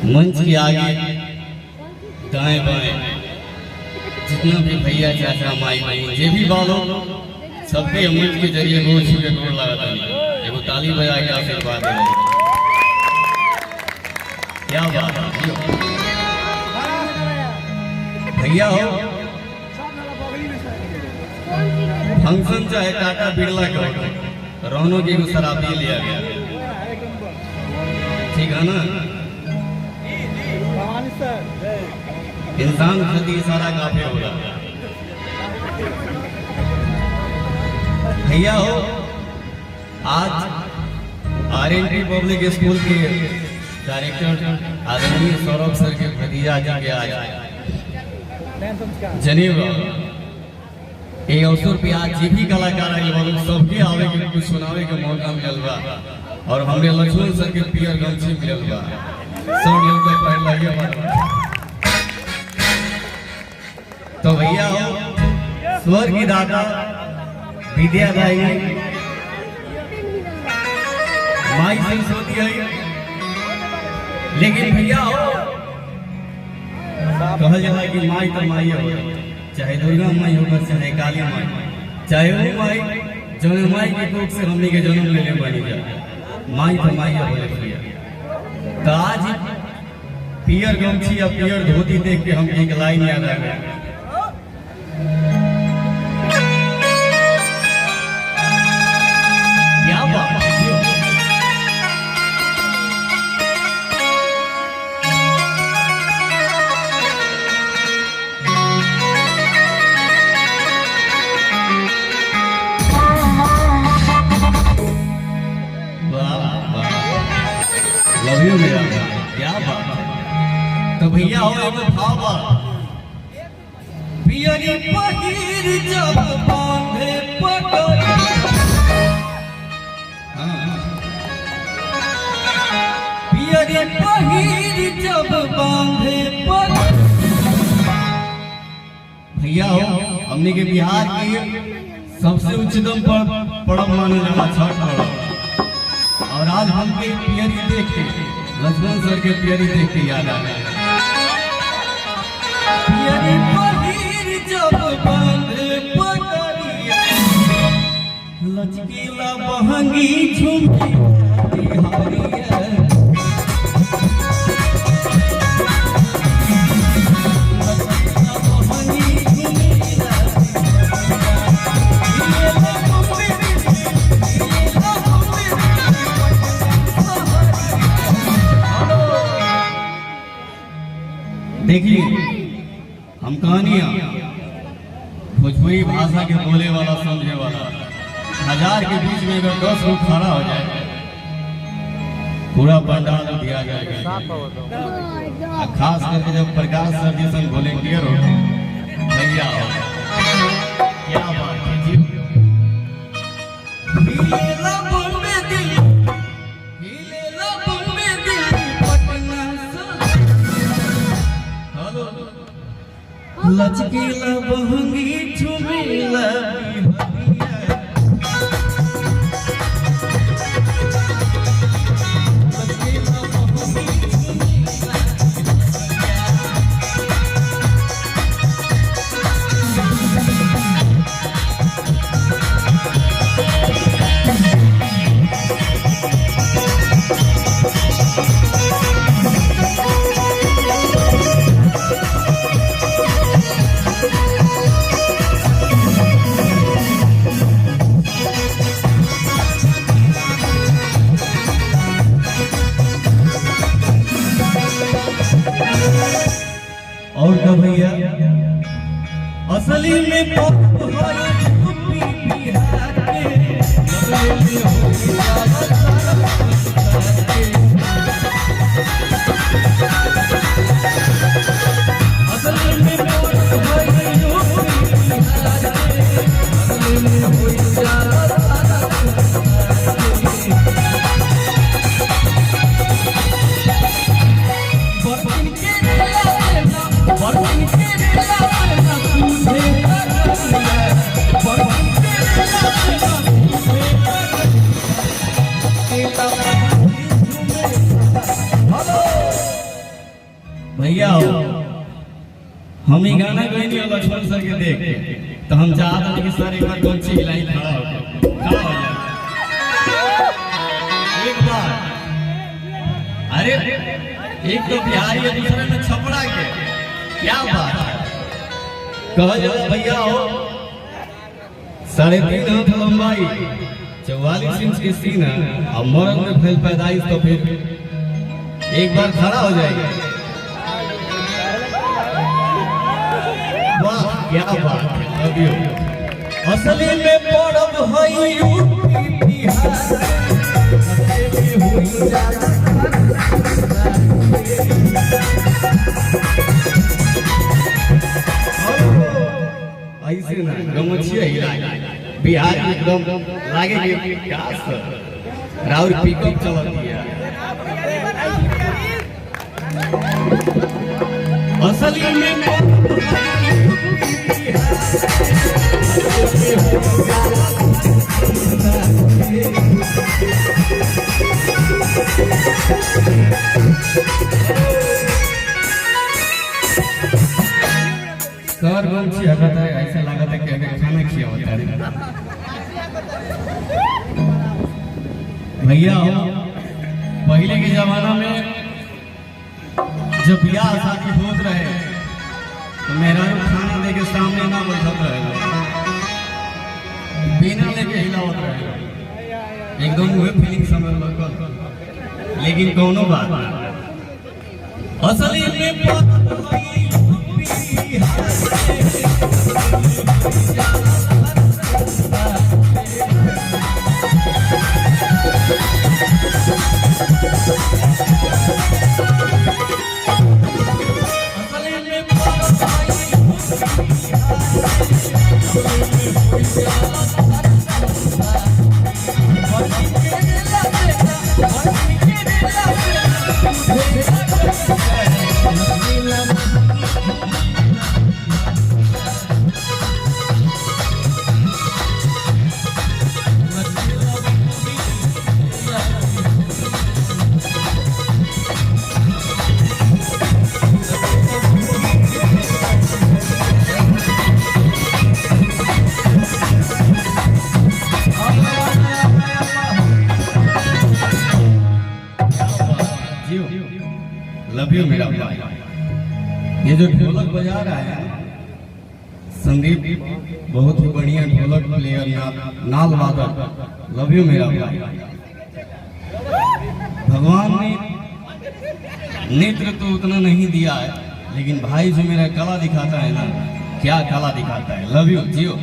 मंच के आगे दाएं बाएं जितना भी भैया चाचा माई बहन जे भी बालो सबके मंच के जरिए रोज छू के गोड़ लगा था एगो ताली बजा के आशीर्वाद दे क्या बात है भैया हो फंक्शन चाहे टाटा बिरला का रौनक की शराबी लिया गया ठीक है ना इंसान खदी सारा काफी हो रहा भैया हो आज आरएनटी पब्लिक स्कूल के डायरेक्टर आदरणीय सौरभ सर के भतीजा जी के आज जनेवा एक अवसर पे आज जे भी कलाकार आए बाबू सबके आवे के कुछ सुनावे के मौका मिलल बा और हमरे लक्ष्मण सर के पियर गमछी मिलल बा सब लोग के पहला ये बात तो भैया हो स्वर की दाता विद्यादायी माई सरस्वती है लेकिन भैया हो कहल जाला कि माई तो माई हो चाहे दुर्गा माई होगा चाहे काली माई चाहे वो माई जौन माई के कोख से हमनी के जन्म ले ले बनी जा माई तो माई बोले भैया तो आज पियर गमछी या पियर धोती देख के हम एक लाइन याद आ गया क्या बात लव यू मेरा क्या बात है तो भैया हो एगो भावा पियरी पहिर जब बांधे पगड़ी पियरी पहिर जब बांधे पगड़ी भैया हो हमने के बिहार की सबसे उच्चतम पर्व माना जाला छठ पर्व और आज हमके पियरी देख के लक्ष्मण सर के पियरी देख के याद आ गया पियरी पहिर जब बांधे पगड़िया लचकीला बहंगी झुमकी बिहारिया देखिए हम कहानियां भोजपुरी भाषा के बोले वाला समझे वाला हजार के बीच में अगर 10 लोग खड़ा हो जाए पूरा पंडाल दिया जाएगा खास करके जब प्रकाश सर जैसे वॉलेंटियर हो भैया क्या बात है जी लचकीला बहंगी झुमेला और का भैया असली में बिहार के भैया हो, हम ही गाना गई और लक्ष्मण सर के देख के तो हम चाहते हैं कि सर एक बार गोंची हिलाई खड़ा हो जाए एक बार। अरे एक तो बिहारी है, दूसरे में छपड़ा के, क्या बात है। कहा जाओ भैया हो, 3.5 हाथ लंबाई, 44 इंच की सीना और मर्द में फैल पैदाइश, तो फिर एक बार खड़ा हो जाएगा। वाह क्या बात है। अभी असली में पड़ब है यूपी बिहार, ऐसे ना गमछिया हिला बिहार एकदम लागे कि क्या सर राउर पिकअप चल दिया। असली में सर गमछी हटाता है, ऐसा लगा था कि अगर खाना खिया होता है। भैया हो, पहले के जमाना में जब ब्याह शादी होत रहे तो मेरा खाना दे के सामने ना बैठत रहे, बिना लेके हिलावत रहे, एकदम वही फीलिंग समझ लगल। लेकिन कौनो बात असली में लव यू मेरा भाई। ये जो ढोलक बजा रहा है संदीप, बहुत ही बढ़िया ढोलक प्लेयर, नाल वादक। लव यू मेरा भाई। भगवान ने नेत्र तो उतना नहीं दिया है, लेकिन भाई जो मेरा कला दिखाता है ना, क्या कला दिखाता है। Love you Jio.